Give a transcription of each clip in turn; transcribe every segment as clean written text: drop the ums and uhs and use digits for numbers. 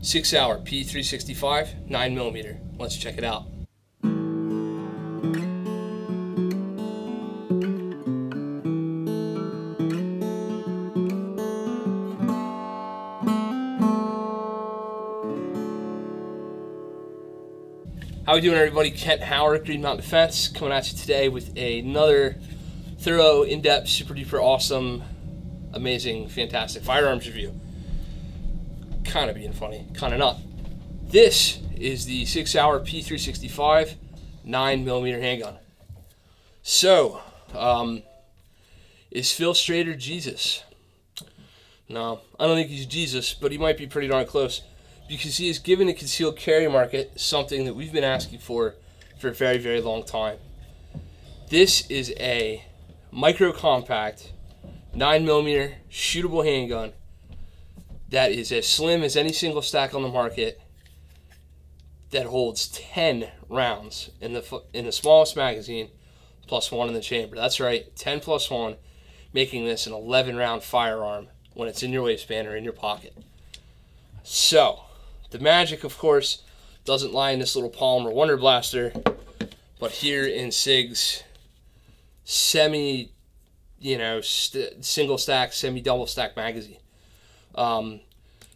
Sig Sauer P365 9mm. Let's check it out. How we doing, everybody? Kent Howard, Green Mountain Defense, coming at you today with another thorough, in-depth, super duper awesome, amazing, fantastic firearms review. Kind of being funny, kind of not. This is the Sig Sauer P365 9mm handgun. So, is Phil Strader Jesus? No, I don't think he's Jesus, but he might be pretty darn close, because he has given the concealed carry market something that we've been asking for a very, very long time. This is a micro-compact 9mm shootable handgun that is as slim as any single stack on the market, that holds 10 rounds in the smallest magazine, plus 1 in the chamber. That's right, 10 plus 1, making this an 11-round firearm when it's in your waistband or in your pocket. So, the magic, of course, doesn't lie in this little Palmer Wonder Blaster, but here in Sig's single stack, semi-double stack magazine.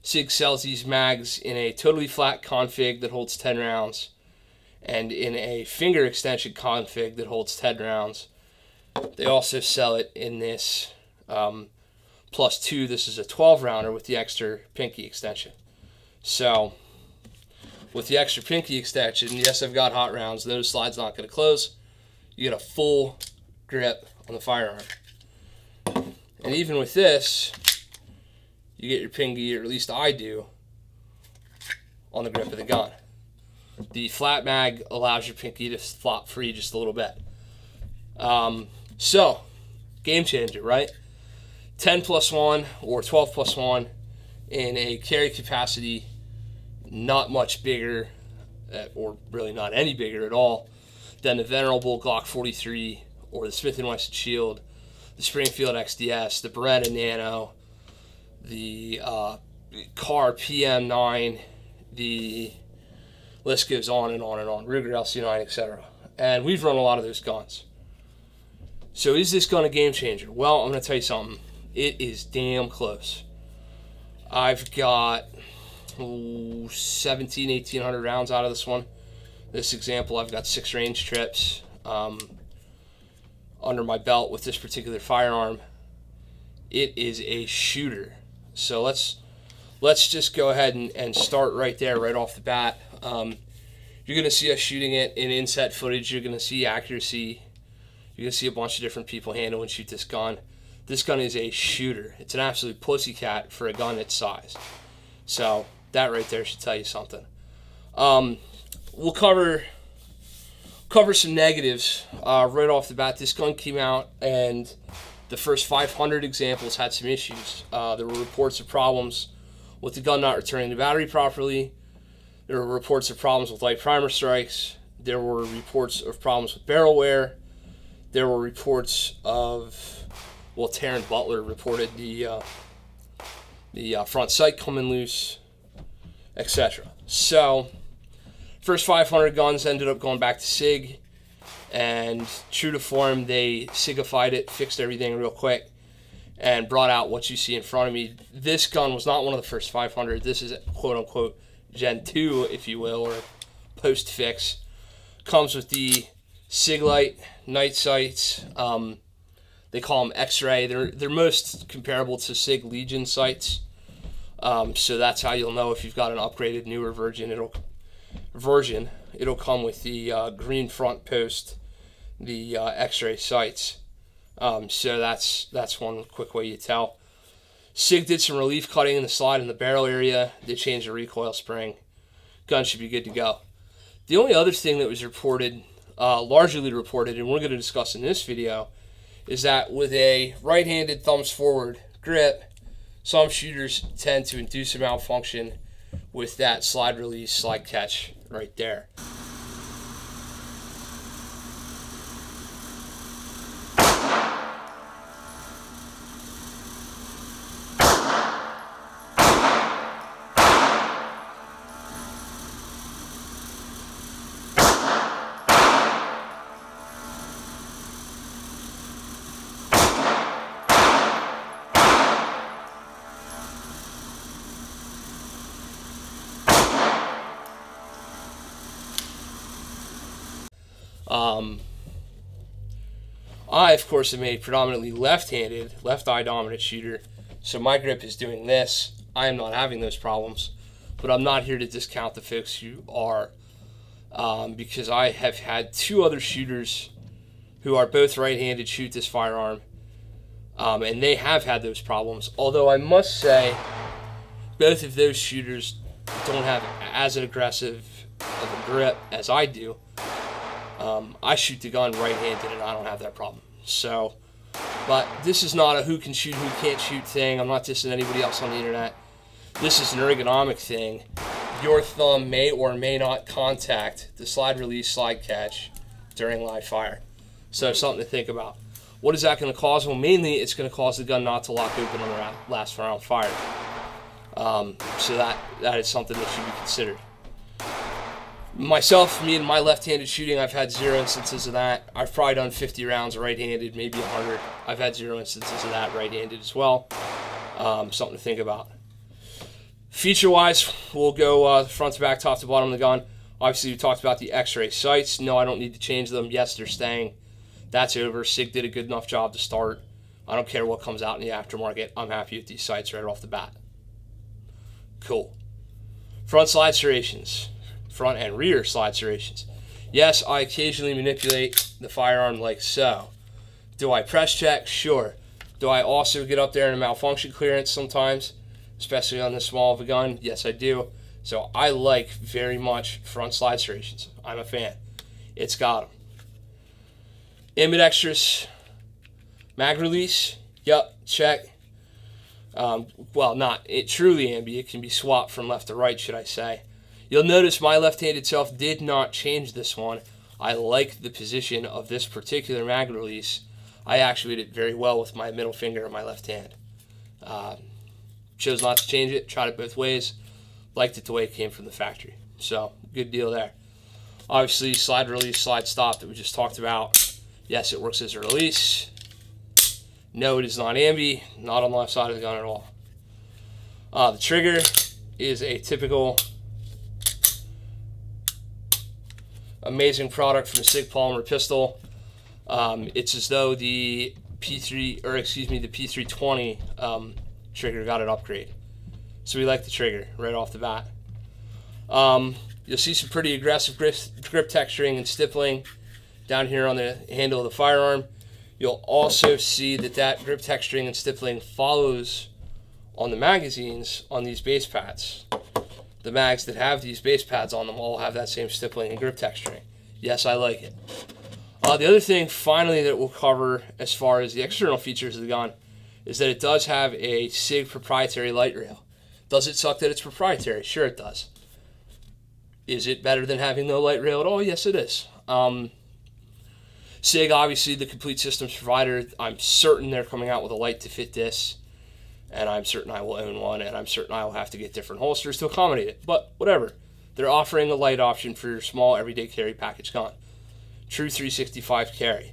Sig sells these mags in a totally flat config that holds 10 rounds, and in a finger extension config that holds 10 rounds. They also sell it in this plus 2. This is a 12-rounder with the extra pinky extension. So, with the extra pinky extension, yes, I've got hot rounds. Those slides not going to close. You get a full grip on the firearm. And even with this, you get your pinky, or at least I do, on the grip of the gun. The flat mag allows your pinky to flop free just a little bit. So, game changer, right? 10 plus 1 or 12 plus 1 in a carry capacity not much bigger, or really not any bigger at all, than the venerable Glock 43 or the Smith & Wesson Shield, the Springfield XDS, the Beretta Nano, the Car PM9, the list goes on and on and on, Ruger LC9, etc. And we've run a lot of those guns. So is this gun a game changer? Well, I'm going to tell you something. It is damn close. I've got 1,800 rounds out of this one. This example, I've got 6 range trips under my belt with this particular firearm. It is a shooter. So let's just go ahead and start right there, right off the bat. You're going to see us shooting it in inset footage. You're going to see accuracy. You're going to see a bunch of different people handle and shoot this gun. This gun is a shooter. It's an absolute pussycat for a gun its size. So that right there should tell you something. We'll cover some negatives right off the bat. This gun came out, and the first 500 examples had some issues. There were reports of problems with the gun not returning the battery properly. There were reports of problems with light primer strikes. There were reports of problems with barrel wear. There were reports of, well, Taryn Butler reported the front sight coming loose, etc. So, first 500 guns ended up going back to Sig, and true to form, they Sigified it, fixed everything real quick, and brought out what you see in front of me. This gun was not one of the first 500. This is quote-unquote Gen 2, if you will, or post-fix. Comes with the Sig Light night sights. They call them X-ray. They're most comparable to Sig Legion sights. So that's how you'll know if you've got an upgraded, newer version. It'll come with the green front post, the X-ray sights. So that's one quick way you tell. Sig did some relief cutting in the slide in the barrel area. They changed the recoil spring. Gun should be good to go. The only other thing that was reported, largely reported, and we're going to discuss in this video, is that with a right-handed thumbs forward grip, some shooters tend to induce a malfunction with that slide release, slide catch right there. I, of course, am a predominantly left-handed, left-eye dominant shooter, so my grip is doing this. I am not having those problems, but I'm not here to discount the folks who are, because I have had two other shooters who are both right-handed shoot this firearm, and they have had those problems. Although I must say, both of those shooters don't have as aggressive of a grip as I do. I shoot the gun right-handed and I don't have that problem. So, but this is not a who can shoot, who can't shoot thing. I'm not dissing anybody else on the internet. This is an ergonomic thing. Your thumb may or may not contact the slide release, slide catch during live fire. So something to think about. What is that going to cause? Well, mainly it's going to cause the gun not to lock open on the last round fired. So that is something that should be considered. Myself, me and my left-handed shooting, I've had 0 instances of that. I've probably done 50 rounds right-handed, maybe 100. I've had 0 instances of that right-handed as well. Something to think about. Feature-wise, we'll go front to back, top to bottom of the gun. Obviously, we talked about the X-ray sights. No, I don't need to change them. Yes, they're staying. That's over. Sig did a good enough job to start. I don't care what comes out in the aftermarket. I'm happy with these sights right off the bat. Cool. Front slide serrations. Front and rear slide serrations. Yes, I occasionally manipulate the firearm like so. Do I press check? Sure. Do I also get up there in a malfunction clearance sometimes, especially on this small of a gun? Yes, I do. So I like very much front slide serrations. I'm a fan. It's got them. Ambidextrous mag release. Yep, check. Well, not it truly ambi. It can be swapped from left to right, should I say. You'll notice my left-handed self did not change this one. I like the position of this particular mag release. I actuated it very well with my middle finger and my left hand. Chose not to change it, tried it both ways. Liked it the way it came from the factory. So, good deal there. Obviously, slide release, slide stop that we just talked about. Yes, it works as a release. No, it is not ambi, not on the left side of the gun at all. The trigger is a typical amazing product from the Sig polymer pistol. It's as though the P320 trigger got an upgrade. So we like the trigger right off the bat. You'll see some pretty aggressive grip texturing and stippling down here on the handle of the firearm. You'll also see that grip texturing and stippling follows on the magazines on these base pads. The mags that have these base pads on them all have that same stippling and grip texturing. Yes, I like it. The other thing, finally, that we'll cover as far as the external features of the gun is that it does have a Sig proprietary light rail. Does it suck that it's proprietary? Sure it does. Is it better than having no light rail at all? Yes, it is. Sig, obviously, the complete systems provider. I'm certain they're coming out with a light to fit this, and I'm certain I will own one, and I'm certain I will have to get different holsters to accommodate it. But whatever. They're offering a light option for your small, everyday carry package gun. True 365 carry.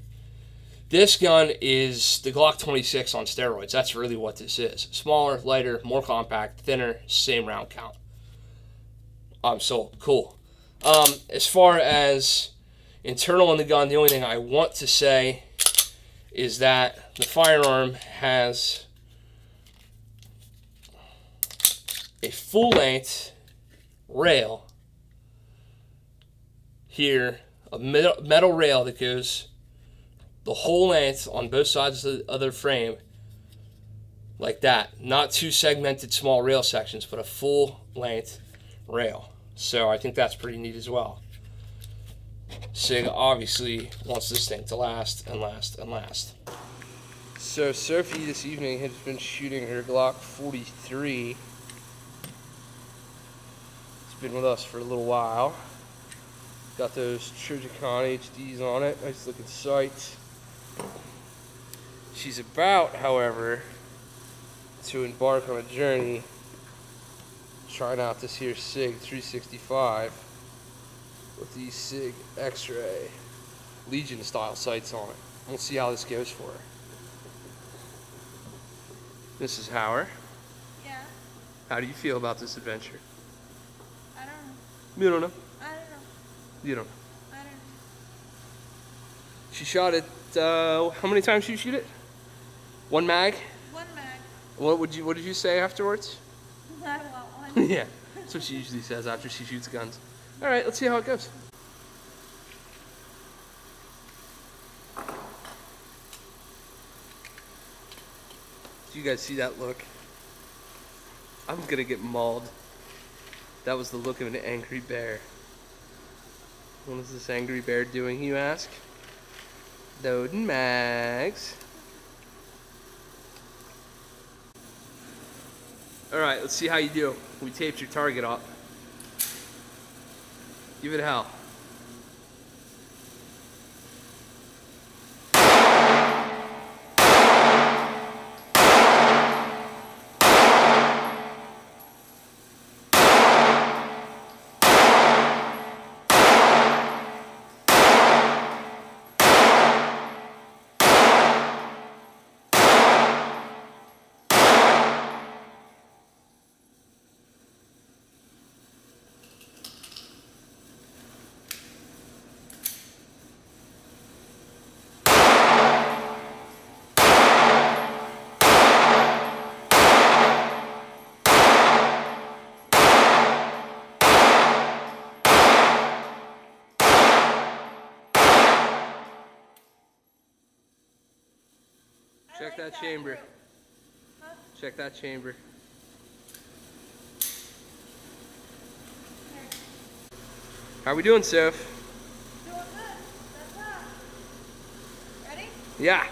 This gun is the Glock 26 on steroids. That's really what this is. Smaller, lighter, more compact, thinner, same round count. I'm sold. Cool. As far as internal on the gun, the only thing I want to say is that the firearm has a full-length rail here, a metal rail that goes the whole length on both sides of the other frame, like that. Not two segmented small rail sections, but a full-length rail. So I think that's pretty neat as well. Sig obviously wants this thing to last and last and last. So Sophie this evening has been shooting her Glock 43. It's been with us for a little while. Got those Trojacon HDs on it. Nice looking sights. She's about, however, to embark on a journey trying out this here Sig 365 with these Sig X-ray Legion style sights on it. We'll see how this goes for her. Mrs. Hauer. Yeah? How do you feel about this adventure? I don't know. You don't know? I don't know. You don't know. I don't know. She shot it, how many times did you shoot it? One mag? One mag. What did you say afterwards? I want one. Yeah, that's what she usually says after she shoots guns. All right, let's see how it goes. Do you guys see that look? I'm gonna get mauled. That was the look of an angry bear. What is this angry bear doing, you ask? Loading mags. Alright, let's see how you do. We taped your target up. Give it a hell. Check that chamber. Huh? Check that chamber. How we doing, Soph? Doing good. That's up. Ready? Yeah.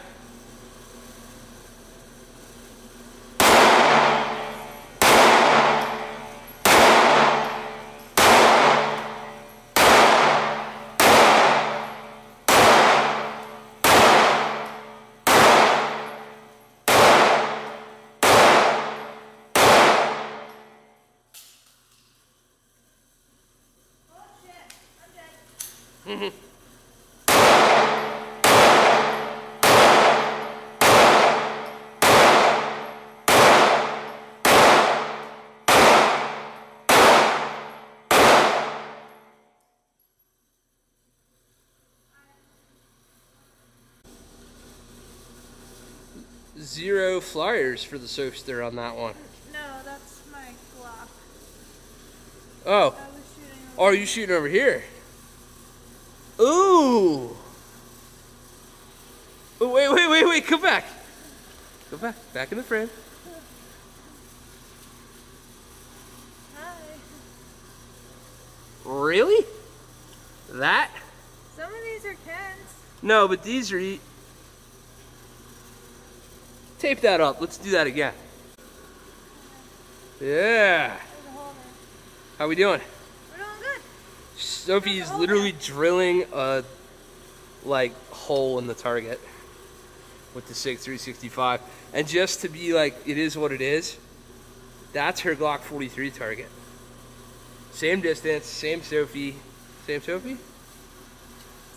Zero flyers for the soapster on that one. No, that's my Glock. Oh. I was shooting Oh, are you shooting over here? Ooh. Oh, wait, come back. Go back in the frame. Hi. Really? That? Some of these are Kens. No, but these are... Tape that up. Let's do that again. Yeah. There's a hole there. How we doing? We're doing good. Sophie's literally drilling a hole in the target with the Sig 365, and just to be like, it is what it is. That's her Glock 43 target. Same distance, same Sophie. Same Sophie?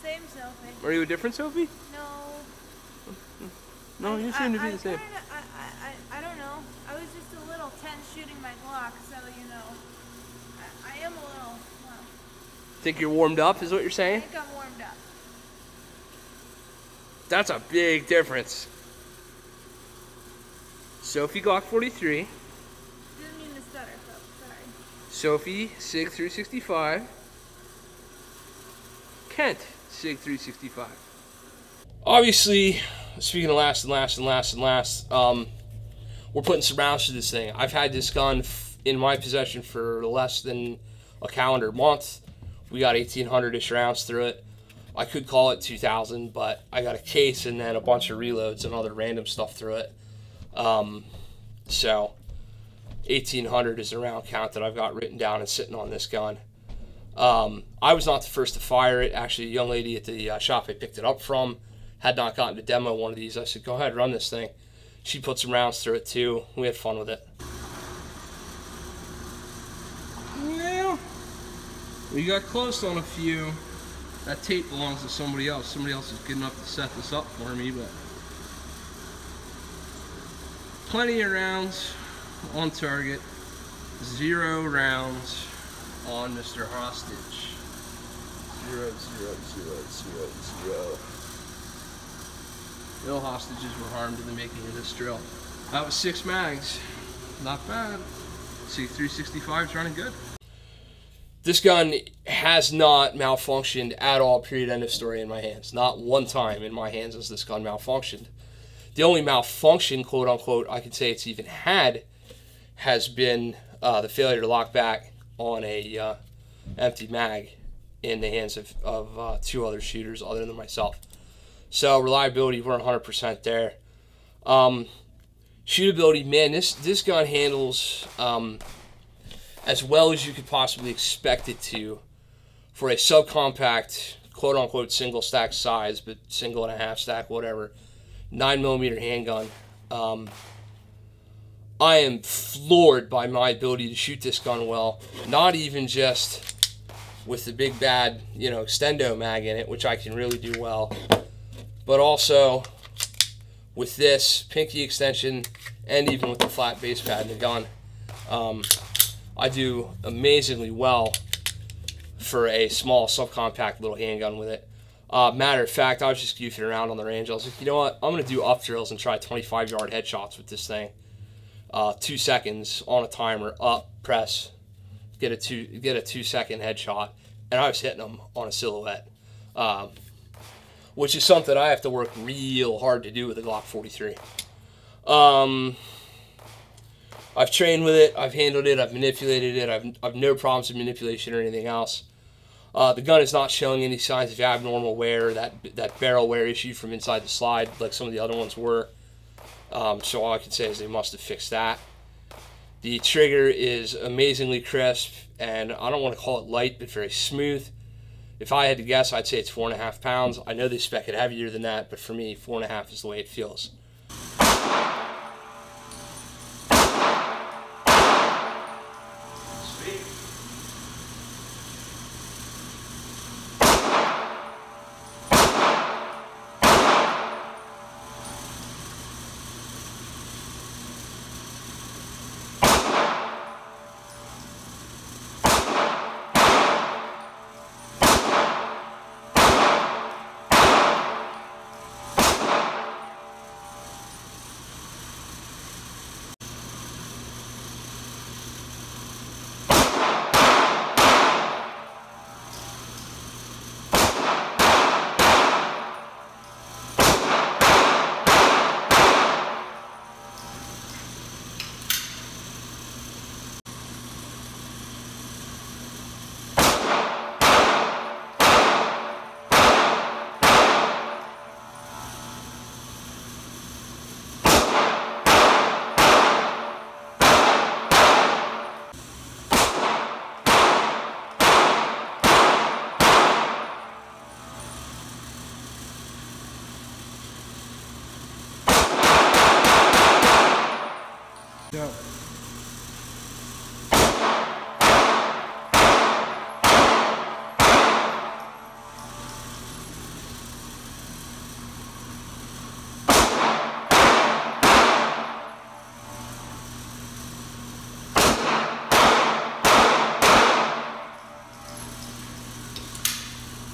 Same Sophie. Are you a different Sophie? No. No, you seem to be the same. I don't know. I was just a little tense shooting my Glock, so you know. I am a little, well, Think you're warmed up, is what you're I saying? think I'm warmed up. That's a big difference. Sophie Glock 43. Didn't mean to stutter, folks. Sorry. Sophie Sig 365. Kent Sig 365. Obviously, speaking of last, we're putting some rounds to this thing. I've had this gun in my possession for less than a calendar month. We got 1,800-ish rounds through it. I could call it 2,000, but I got a case and then a bunch of reloads and other random stuff through it. So 1,800 is the round count that I've got written down and sitting on this gun. I was not the first to fire it. Actually, a young lady at the shop I picked it up from had not gotten to demo one of these. I said, go ahead, run this thing. She put some rounds through it too. We had fun with it. Well, we got close on a few. That tape belongs to somebody else. Somebody else is good enough to set this up for me, but plenty of rounds on target. 0 rounds on Mr. Hostage. 0, 0, 0, 0, 0. No hostages were harmed in the making of this drill. That was 6 mags. Not bad. Sig 365 is running good. This gun has not malfunctioned at all, period, end of story, in my hands. Not one time in my hands has this gun malfunctioned. The only malfunction, quote unquote, I can say it's even had has been the failure to lock back on a empty mag in the hands of 2 other shooters other than myself. So reliability, we're 100% there. Shootability, man, this gun handles as well as you could possibly expect it to for a subcompact, quote unquote, single stack size, but single and a half stack, whatever, 9mm handgun. I am floored by my ability to shoot this gun well, not even just with the big bad, you know, extendo mag in it, which I can really do well, but also with this pinky extension and even with the flat base pad in the gun. I do amazingly well for a small subcompact little handgun with it. Matter of fact, I was just goofing around on the range. I was like, you know what? I'm going to do up drills and try 25-yard headshots with this thing. 2 seconds on a timer, up, press, get a 2-second headshot, and I was hitting them on a silhouette, which is something I have to work real hard to do with the Glock 43. I've trained with it, I've handled it, I've manipulated it, I've no problems with manipulation or anything else. The gun is not showing any signs of abnormal wear, that barrel wear issue from inside the slide like some of the other ones were. So all I can say is they must have fixed that. The trigger is amazingly crisp, and I don't want to call it light, but very smooth. If I had to guess, I'd say it's 4.5 pounds. I know they spec it heavier than that, but for me, 4.5 is the way it feels. Go.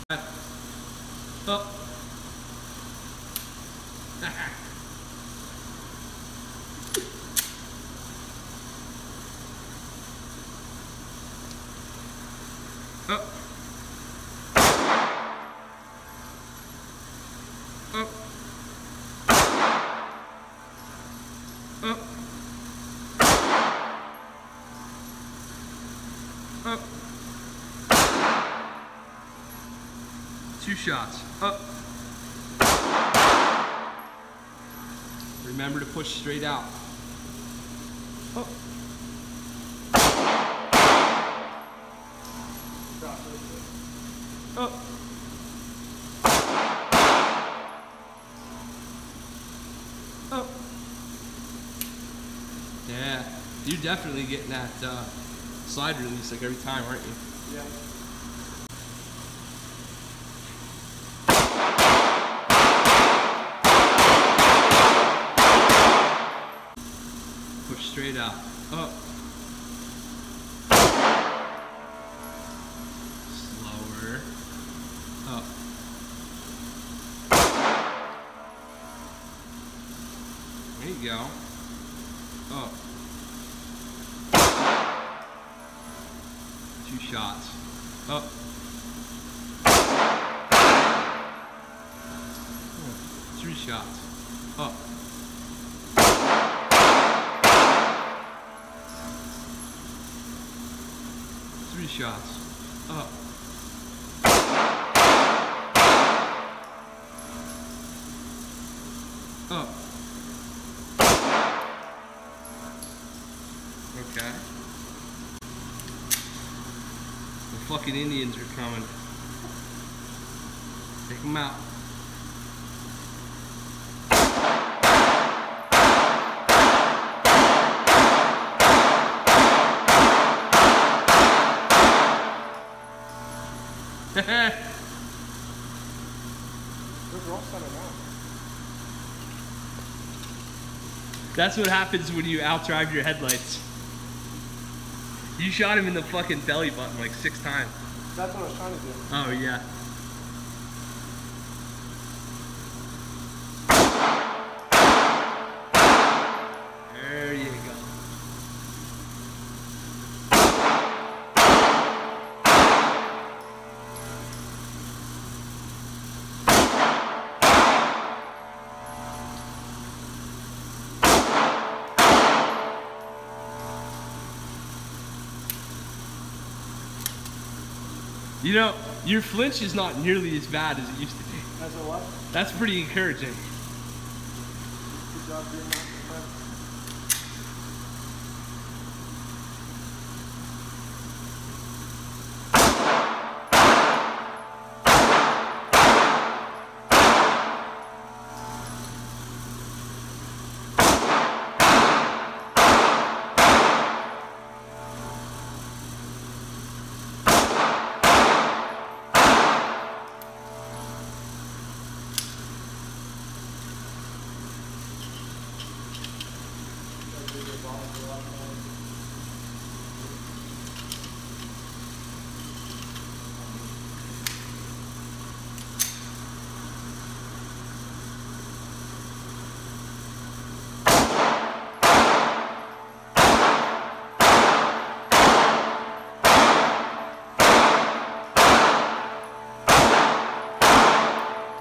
Up. Up. Up. Up. Up. 2 shots. Up. Remember to push straight out. Up. Up. Up. Yeah, you're definitely getting that slide release like every time, aren't you? Yeah. Push straight out. Up. Slower. Up. we go. Up. 2 shots. Up. 3 shots. Up. 3 shots. Up. 'Up. Okay. The fucking Indians are coming. Take them out. That's what happens when you outdrive your headlights. You shot him in the fucking belly button like 6 times. That's what I was trying to do. Oh yeah. There you go. You know, your flinch is not nearly as bad as it used to be. As a what? That's pretty encouraging. Good job doing that.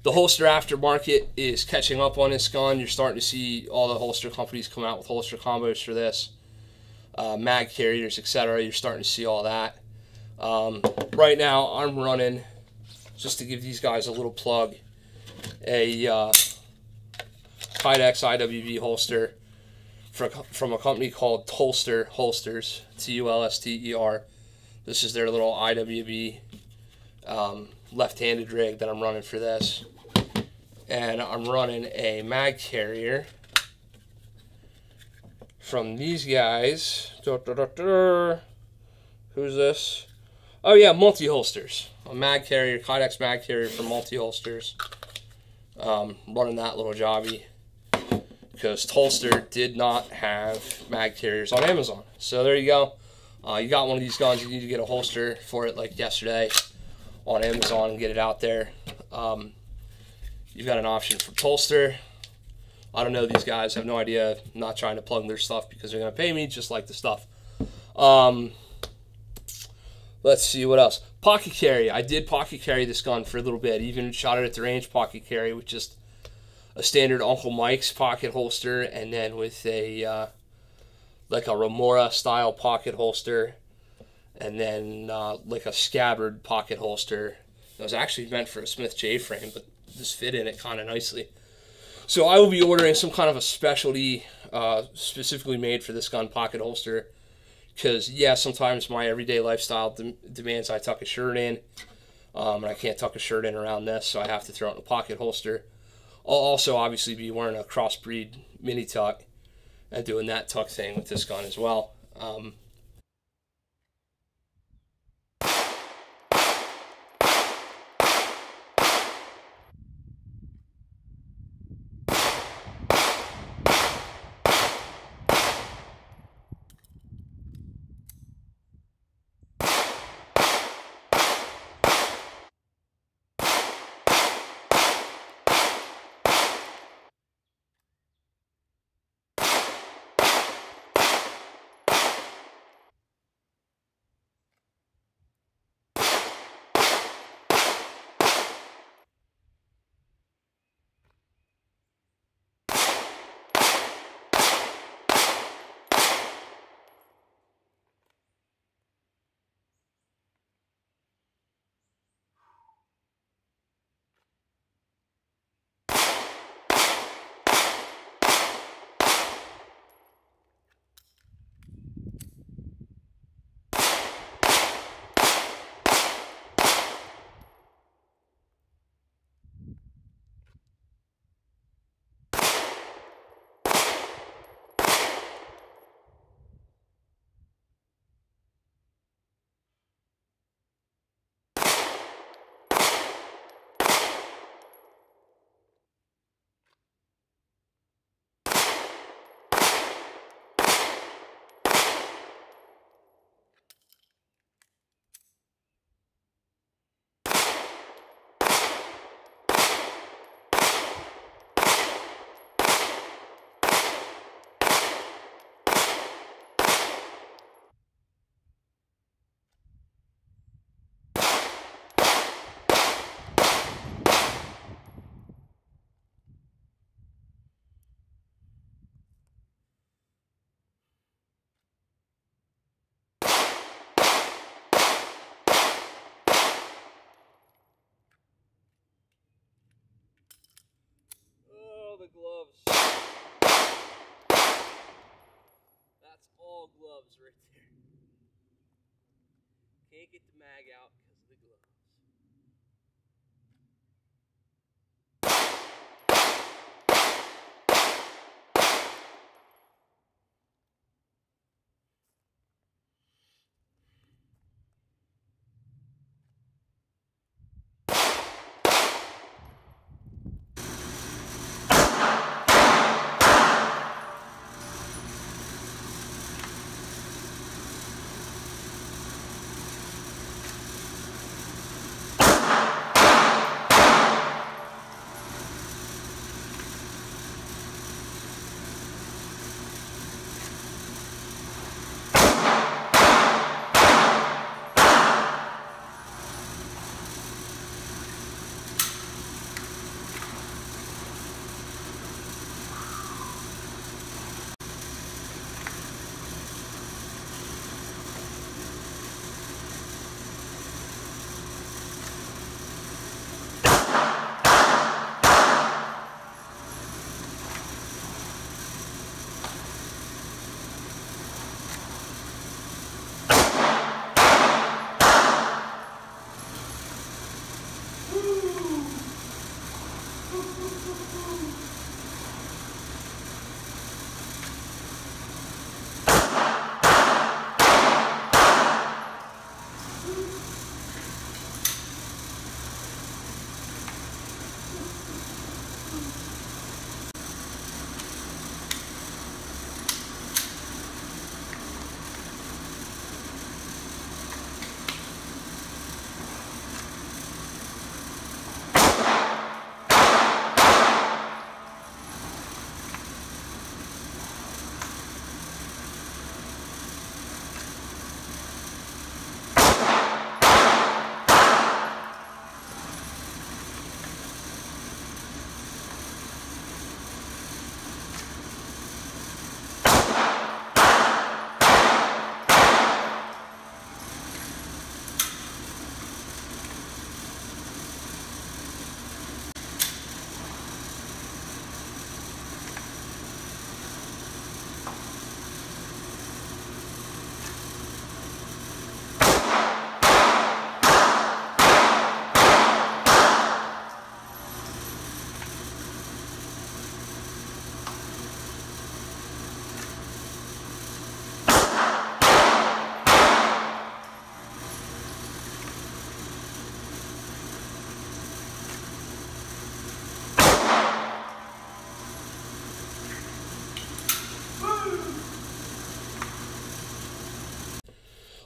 The holster aftermarket is catching up on this gun. You're starting to see all the holster companies come out with holster combos for this, mag carriers, etc. You're starting to see all that. Right now, I'm running, just to give these guys a little plug, a Kydex IWB holster from a company called Tulster Holsters, Tulster. This is their little IWB left-handed rig that I'm running for this. And I'm running a mag carrier from these guys. Who's this? Oh yeah, multi-holsters. A mag carrier, Kydex mag carrier from multi-holsters. Running that little jobby because Tulster did not have mag carriers on Amazon. So there you go. You got one of these guns, you need to get a holster for it like yesterday on Amazon and get it out there. You've got an option for Tulster. I don't know these guys. I have no idea. I'm not trying to plug their stuff because they're going to pay me just like the stuff. Let's see what else. Pocket carry. I did pocket carry this gun for a little bit. Even shot it at the range pocket carry with just a standard Uncle Mike's pocket holster and then with a like a Remora style pocket holster and then like a scabbard pocket holster. It was actually meant for a Smith J-frame, but this fit in it kind of nicely. So I will be ordering some kind of a specialty specifically made for this gun pocket holster because, yeah, sometimes my everyday lifestyle demands I tuck a shirt in, and I can't tuck a shirt in around this, so I have to throw it in a pocket holster. I'll also obviously be wearing a crossbreed mini tuck and doing that tuck thing with this gun as well. right there. Can't get the mag out because of the gloves.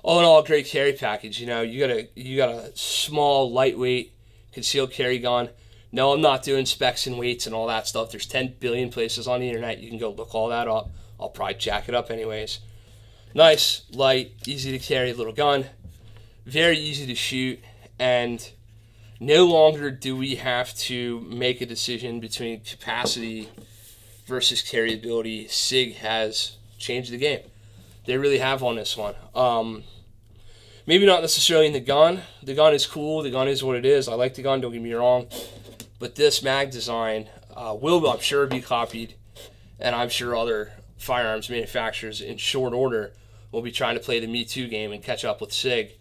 All in all, great carry package. You know, you got a small, lightweight, concealed carry gun. No, I'm not doing specs and weights and all that stuff. There's 10 billion places on the internet. You can go look all that up. I'll probably jack it up anyways. Nice, light, easy to carry little gun. Very easy to shoot. And no longer do we have to make a decision between capacity versus carryability. Sig has changed the game. They really have on this one. Maybe not necessarily in the gun. The gun is cool. The gun is what it is. I like the gun, don't get me wrong. But this mag design will, I'm sure, be copied. And I'm sure other firearms manufacturers in short order will be trying to play the Me Too game and catch up with Sig,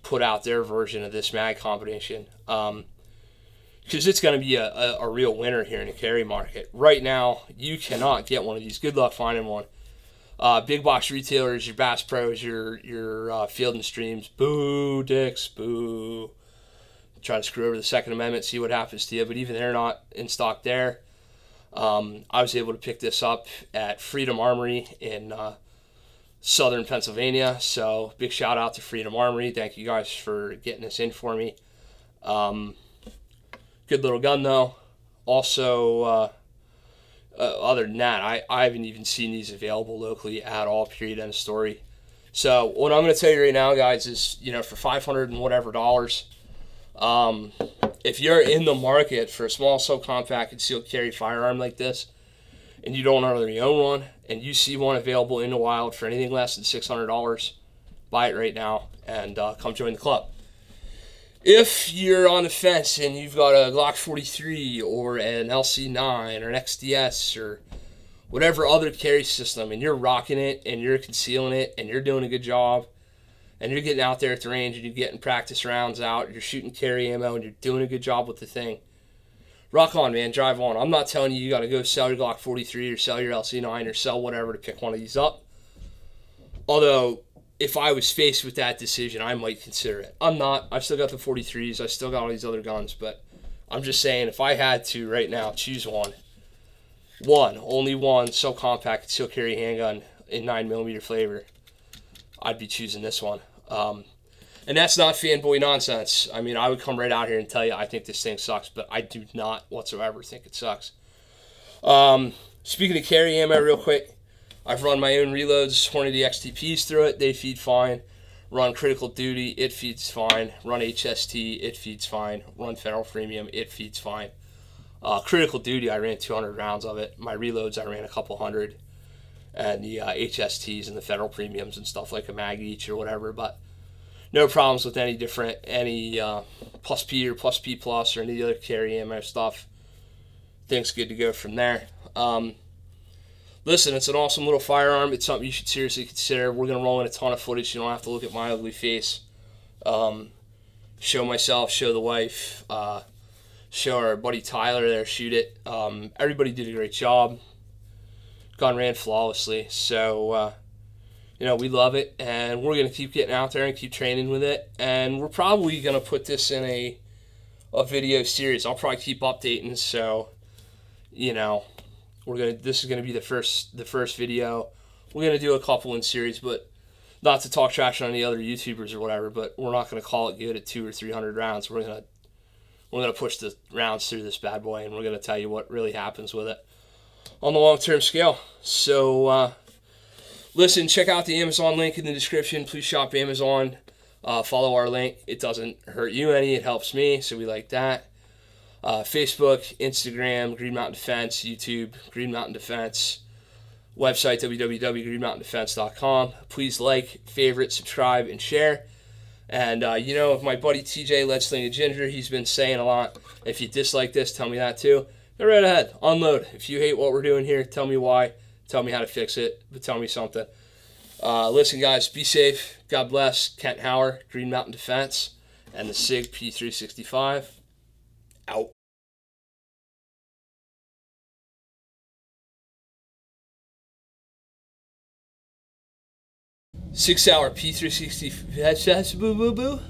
put out their version of this mag combination. Because it's going to be a real winner here in the carry market. Right now, you cannot get one of these. Good luck finding one. Big box retailers, your Bass Pros, your Field and Streams, boo, dicks, boo. Try to screw over the Second Amendment, see what happens to you. But even they're not in stock there. I was able to pick this up at Freedom Armory in southern Pennsylvania. So big shout out to Freedom Armory. Thank you guys for getting this in for me. Good little gun though. Also, other than that, I haven't even seen these available locally at all, period, end of story. So what I'm going to tell you right now, guys, is, you know, for $500 and whatever dollars, if you're in the market for a small subcompact concealed carry firearm like this, and you don't already own one, and you see one available in the wild for anything less than $600, buy it right now and come join the club. If you're on the fence and you've got a Glock 43 or an LC9 or an XDS or whatever other carry system, and you're rocking it and you're concealing it and you're doing a good job and you're getting out there at the range and you're getting practice rounds out, you're shooting carry ammo and you're doing a good job with the thing, rock on, man. Drive on. I'm not telling you got to go sell your Glock 43 or sell your LC9 or sell whatever to pick one of these up. Although, if I was faced with that decision, I might consider it. I'm not. I've still got the 43s. I still got all these other guns. But I'm just saying, if I had to right now choose only one subcompact concealed carry handgun in 9mm flavor, I'd be choosing this one. And that's not fanboy nonsense. I mean, I would come right out here and tell you I think this thing sucks, but I do not whatsoever think it sucks. Speaking of carry ammo real quick, I've run my own reloads, Hornady XTPs through it. They feed fine. Run Critical Duty, it feeds fine. Run HST, it feeds fine. Run Federal Premium, it feeds fine. Critical Duty, I ran 200 rounds of it. My reloads, I ran a couple hundred. And the HSTs and the Federal Premiums and stuff like a mag each or whatever. But no problems with any plus P or plus P plus or any other carry ammo stuff. Things good to go from there. Listen, it's an awesome little firearm. It's something you should seriously consider. We're going to roll in a ton of footage. You don't have to look at my ugly face. Show myself, show the wife, show our buddy Tyler there, shoot it. Everybody did a great job. Gun ran flawlessly. So, we love it. And we're going to keep getting out there and keep training with it. And we're probably going to put this in a video series. I'll probably keep updating. So, this is gonna be the first video. We're gonna do a couple in series, but not to talk trash on any other YouTubers or whatever. But we're not gonna call it good at 200 or 300 rounds. We're gonna push the rounds through this bad boy, and we're gonna tell you what really happens with it on the long-term scale. So listen, check out the Amazon link in the description. Please shop Amazon. Follow our link. It doesn't hurt you any. It helps me. So we like that. Facebook, Instagram, Green Mountain Defense, YouTube, Green Mountain Defense, website, www.greenmountaindefense.com. Please like, favorite, subscribe, and share. And, if my buddy TJ, Let's Sling a Ginger, he's been saying a lot, if you dislike this, tell me that too. Go right ahead, unload. If you hate what we're doing here, tell me why. Tell me how to fix it, but tell me something. Listen, guys, be safe. God bless. Kent Hauer, Green Mountain Defense, and the Sig P365. Out. Sig Sauer P365. Boo boo boo.